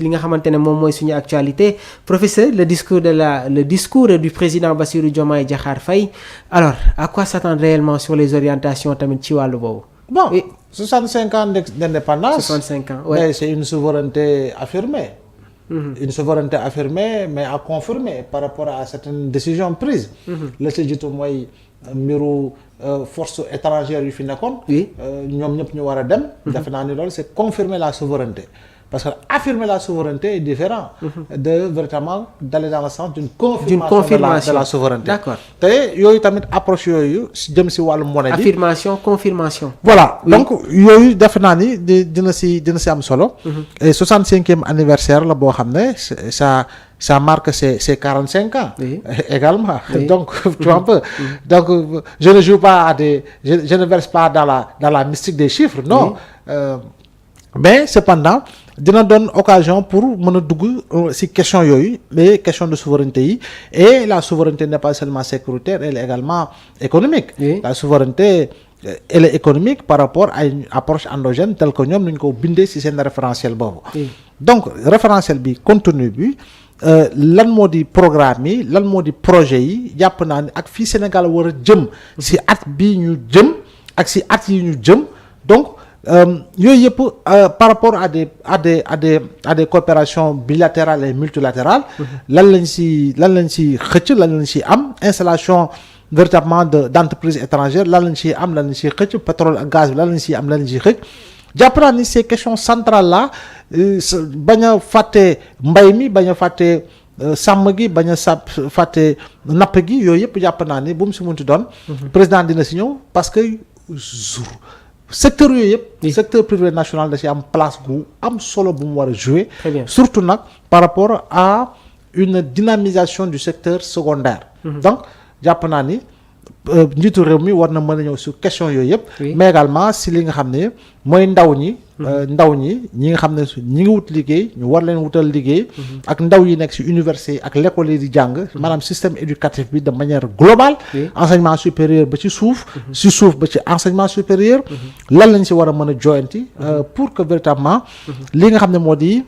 li nga xamante ne moom mooy suñu actualité professeur le discours du président Bassirou Diomaye Diakhar Faye alors à quoi s'attendre réellement sur les orientations tamit ci wàllu boobu. Bon, oui. 65 ans d'indépendance. 65 ans, ouais. C'est une souveraineté affirmée. Une souveraineté affirmée, mais à confirmer par rapport à certaines décisions prises. La ci jiitu mooy mbiru force étrangère yu fi nekkoon. ñoom ñëpp ñu war a dem. defe naa ni loolu c'est confirmer la souveraineté. Parce que affirmer la souveraineté est différent de véritablement d'aller dans le sens d'une confirmation de la souveraineté. D'accord. te yooyu tamit approche yooyu jëm si wàllu monnaie bi. Affirmation, confirmation. Voilà, oui. Donc yooyu defe naa ni dina si am solo. Et 65e anniversaire la boo xam ne ça marque ses 45 ans. Oui. Également. Oui. Donc tu vois un peu. Donc je ne joue pas je ne verse pas dans la mystique des chiffres, non. Oui. Mais cependant dina doon occasion pour mën a dugg ci question yooyu les questions de souveraineté yi et la souveraineté n'est pas seulement sécuritaire, elle est également économique. Oui. La souveraineté elle est économique par rapport à une approche endogène telle que ñoom nañu ko bindee ci seen référentiel boobu. Oui. Donc référentiel bi contenu bi lan moo di programme yi lan moo di projet yi jàpp naa ni ak fii Sénégal war a jëm ci at bi ñu jëm ak ci at yi ñu jëm donc yooyu yëpp par rapport à des coopérations bilatérales et multilatérales lan lañ ci xëcc lan lañ ci am installation véritablement d'entreprises étrangères lan lañ ci am lan lañ ci xëcc pétrole ak gaz bi lan lañ ci am lan lañ ci xëcc jàpp naa ni ces questions centrales là bañ a fàtte mbay mi bañ a fàtte sàmm gi bañ a fàtte napp gi yooyu yëpp jàpp naa ni bu mu ci munti doon président dina ci ñëw parce que secteur yooyu yëpp secteur privé national da ci am place gu am solo bu mu war a jouer surtout nag par rapport à une dynamisation du secteur secondaire donc jàpp naa ni njiitu réew mi war na mën a ñëw sur question yooyu yëpp mais également si li nga xam ne mooy ndaw ñi ñi nga xam ne ñi ngi wut liggéey ñu war leen wutal liggéey ak ndaw yi nekk ci université ak l'école yi di jàng maanaam système éducatif bi de manière globale enseignement supérieur ba ci suuf ba ci enseignement supérieur lan lañ ci war a mën a joyanti pour que véritablement li nga xam ne moo di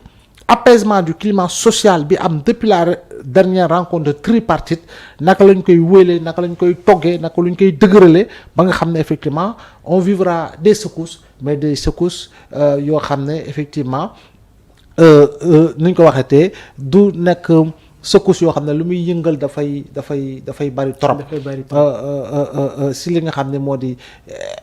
apaisement du climat social bi am depuis la dernière rencontre tripartite naka lañ koy wéylee naka lañ koy toggee naka lañ koy dëgëralee ba nga xam ne effectivement on vivra des secousses mais des secousses yoo xam ne effectivement nuñ ko waxeetee du nekk secousses yoo xam ne lu muy yëngal dafay bari trop si li nga xam ne moo di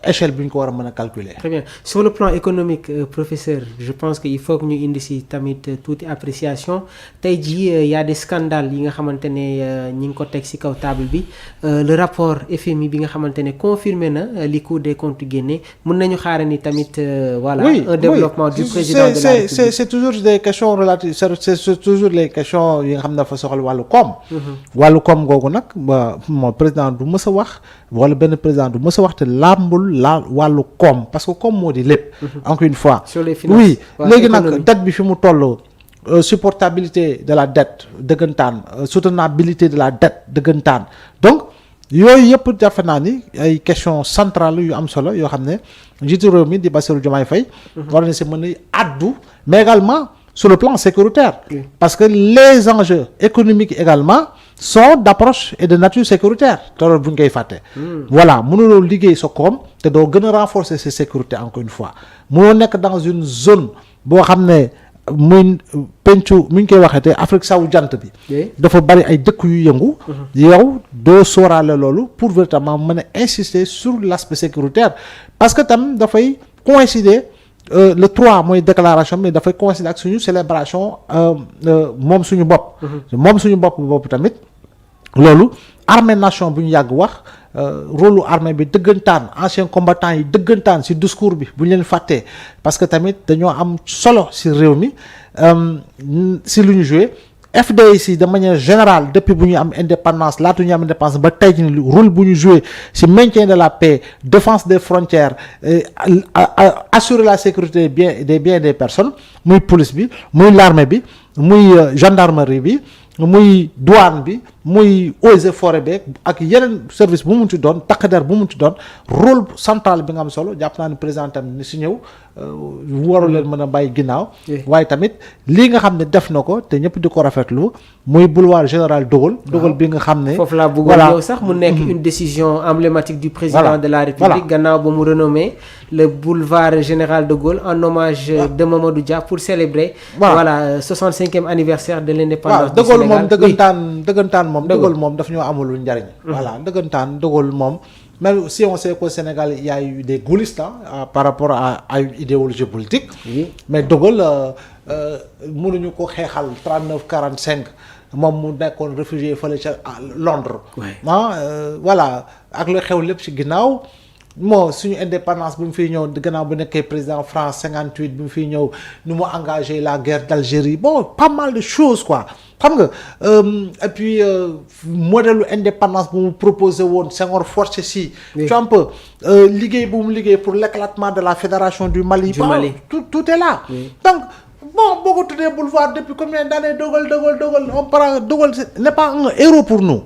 échelle bi ñu ko war a mën a calculer. Très bien sur le plan économique professeur je pense que il faut que ñu indi si tamit tuuti appréciation tey jii y a des scandales yi nga xamante ne ñi ngi ko teg si kaw table bi le rapport FMI bi nga xamante ne confirmé na li Cour des comptes génne mën nañu xaarandi tamit voilà un développement du président de la République. C'est toujours des questions relatives c'est toujours les questions yi nga xam ne fa soxal wàllu koom googu nag moo président du mës a wax wala benn président du mës a wax te làmbul wàllu koom parce que koom moo di lépp encore une fois sur les finances oui léegi nag dette bi fi mu toll supportabilité de la dette dëggantaan soutenabilité de la dette dëggantaan donc yooyu yëpp defe naa ni ay questions centrales yu am solo yoo xam ne njiitu réew mi di Bassirou Diomaye Faye war na si mën a addu mais également sur le plan sécuritaire parce que les enjeux économiques également sont d'approche et de nature sécuritaire te loolu bu ñu koy fàtte voilà mënuloo liggéey sa koom te doo gën a renforcer sa sécurité encore une fois mënoo nekk dans une zone boo xam ne muy pencu mu ñu koy waxee te Afrique sawu jant bi dafa bari ay dëkk yu yëngu yow doo sóoraale loolu pour véritablement mën a insister sur l'aspect sécuritaire parce que tam dafay coïncider le 3 mooy déclaration mais dafay coïncider ak suñu célébration moom suñu bopp tamit loolu armée nation bu ñu yàgg wax rôle armée bi dëggantaan anciens combattants yi dëggantaan ci discours bi bu ñu leen fàttee parce que tamit dañoo am solo ci réew mi ci lu ñu joué FDIC de manière générale depuis bu ñu am indépendance laatu ñu am indépendance ba tey jii rôle bu ñu joué ci maintien de la paix défense des frontières assurer la sécurité des biens et des personnes muy police bi muy l'armée bi muy gendarmerie bi muy douane bi muy eaux et forêt beeg ak yeneen service bu mu munti doon takk der bu mu munti doon rôle central bi nga am solo jàpp naa ne président tamit ni si ñëw waru leen mën a bàyyi ginnaaw. waaye tamit lii nga xam ne def na ko te ñëpp di ko rafetlu muy boulevard général de Gaulle. de Gaulle bi nga xam ne. foofu laa bëggoon ñëw sax mu nekk une décision emblématique du président de la République. gannaaw ba mu renommé le boulevard général de Gaulle en hommage de Mamadou Dia pour célébrer. voilà 65e anniversaire de l'indépendance du Sénégal. moom dëggantaan moom de Gaulle moom daf ñoo amul njariñ. voilà dëggantaan de Gaulle moom. même si on sait qu'au Sénégal il y a eu des gaullistes par rapport à une idéologie politique. mais de Gaulle mënuñu ko xeexal 39-45 moom mu nekkoon réfugié fële ca Londres. voilà ak lu xew lépp ci ginnaaw. moo suñu indépendance bi mu fiy ñëw gannaaw bu nekkee président France 58 bi mu fiy ñëw nu mu engagé la guerre d'Algérie bon pas mal de choses quoi xam nga et puis modèle indépendance bu mu proposé woon Senghor forcé si tu un peu liggéey bu mu liggéey pour l'éclatement de la fédération du Mali. Tout est là. Donc bon boo ko tuddee boulevard depuis combien d'années de Gaulle on parle de Gaulle n'est pas un héros pour nous.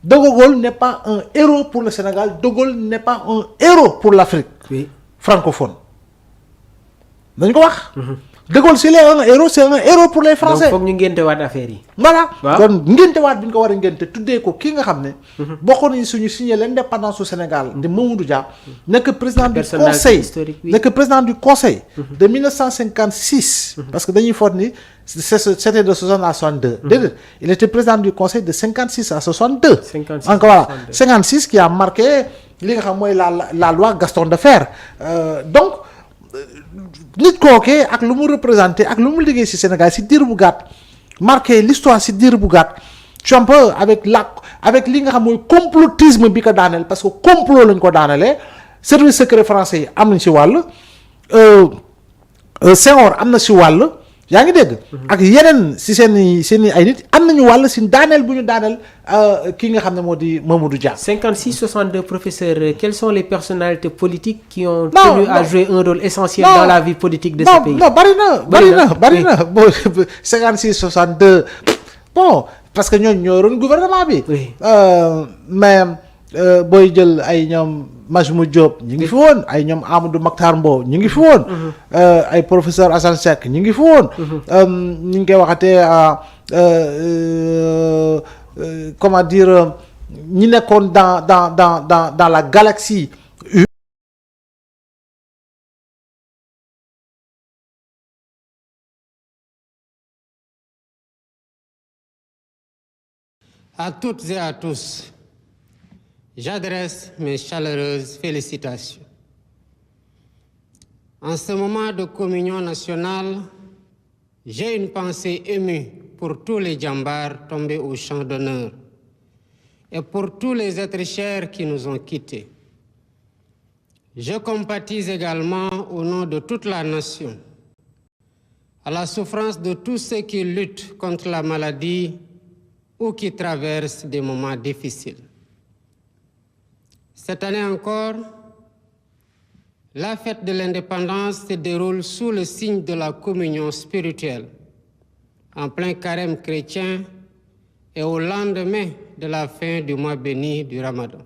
De Gaulle n'est pas un héros pour le Sénégal. De Gaulle n'est pas un héros pour l'Afrique francophone. dañ ko wax. De Gaulle s'il est un héros c'est un héros pour les Français. donc foog ñu ngéntewaat affaire yi. voilà kon ngéntewaat bi ñu ko war a ngénte tuddee ko kii nga xam ne. bokkoon nañu suñu signé l'indépendance au Sénégal de Mamadou Dia. nekk président du conseil nekk président du conseil. de 1956. parce que dañuy foog ni c'était de 60 à 62. déedéet il était président du conseil de 56 à 62. 56 encore voilà 56 qui a marqué li nga xam mooy la loi Gaston Defferre donc. nit kookee ak lu mu représenté ak lu mu liggéey ci Sénégal ci diir bu gàtt marqué l'histoire ci diir bu gàtt un peu avec li nga xam mooy complotisme bi ko daaneel parce que complot lañ ko daanelee service secret français yi am nañ ci wàll Senghor am na ci wàll yaa ngi dégg. ak yeneen ci seen ay nit am nañu wàll ci daaneel bu ñu daaneel ki nga xam ne moo di Mamadou Dia. 56-62 professeur quelles sont les personnalités politiques qui ont tenu à jouer un rôle essentiel dans la vie politique de ce pays. non bari na bon 56-62 bon parce que ñooñu ñoo doon gouvernement bi. mais booy jël ay ñoom Majmou Diop ñu ngi fi woon ay ñoom Amadou Makhtar Mbow ñu ngi fi woon. ay professeur Assane Seck ñu ngi fi woon. ñu ngi koy waxatee comment dire ñi nekkoon dans la galaxie. À toutes et à tous, j'adresse mes chaleureuses félicitations. En ce moment de communion nationale, j'ai une pensée émue pour tous les djambars tombés au champ d'honneur et pour tous les êtres chers qui nous ont quittés. Je compatis également au nom de toute la nation à la souffrance de tous ceux qui luttent contre la maladie ou qui traversent des moments difficiles. Cette année encore, la fête de l'indépendance se déroule sous le signe de la communion spirituelle, en plein carême chrétien et au lendemain de la fin du mois béni du Ramadan.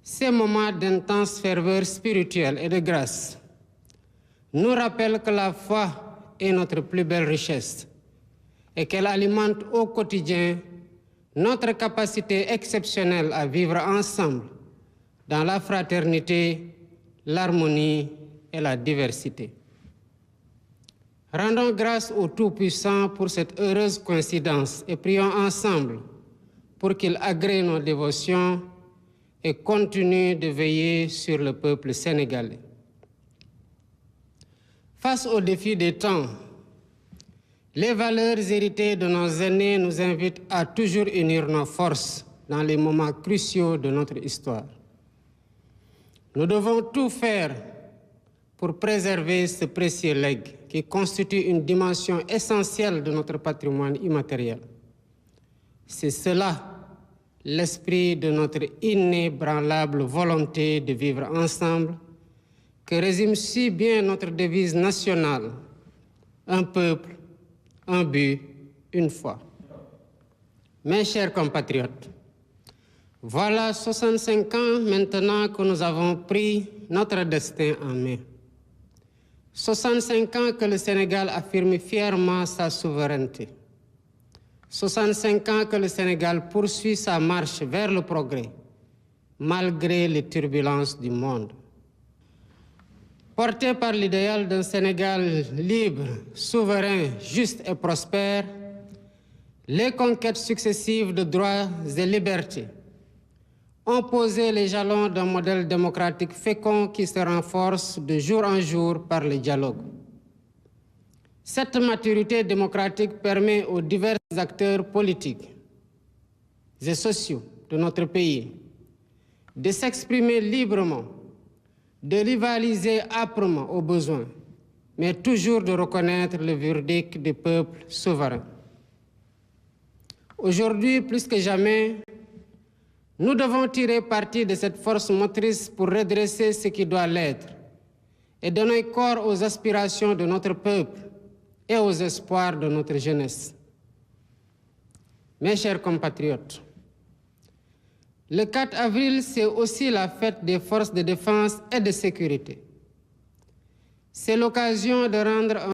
Ces moments d'intense ferveur spirituelle et de grâce nous rappellent que la foi est notre plus belle richesse et qu'elle alimente au quotidien notre capacité exceptionnelle à vivre ensemble dans la fraternité, l'harmonie et la diversité. Rendons grâce au Tout-Puissant pour cette heureuse coïncidence et prions ensemble pour qu'il agrée nos dévotions et continue de veiller sur le peuple sénégalais. Face aux défis des temps, les valeurs héritées de nos aînés nous invitent à toujours unir nos forces dans les moments cruciaux de notre histoire. Nous devons tout faire pour préserver ce précieux legs qui constitue une dimension essentielle de notre patrimoine immatériel. C'est cela l'esprit de notre inébranlable volonté de vivre ensemble que résume si bien notre devise nationale, un peuple, un but, une foi. Mes chers compatriotes, voilà 65 ans maintenant que nous avons pris notre destin en main. 65 ans que le Sénégal affirme fièrement sa souveraineté. 65 ans que le Sénégal poursuit sa marche vers le progrès, malgré les turbulences du monde. Porté par l'idéal d'un Sénégal libre, souverain, juste et prospère, les conquêtes successives de droits et libertés ont posé les jalons d'un modèle démocratique fécond qui se renforce de jour en jour par le dialogue. Cette maturité démocratique permet aux divers acteurs politiques et sociaux de notre pays de s'exprimer librement, de rivaliser âprement au besoin, mais toujours de reconnaître le verdict du peuple souverain. Aujourd'hui, plus que jamais, nous devons tirer parti de cette force motrice pour redresser ce qui doit l'être et donner corps aux aspirations de notre peuple et aux espoirs de notre jeunesse. Mes chers compatriotes, le 4 avril, c'est aussi la fête des forces de défense et de sécurité. C'est l'occasion de rendre un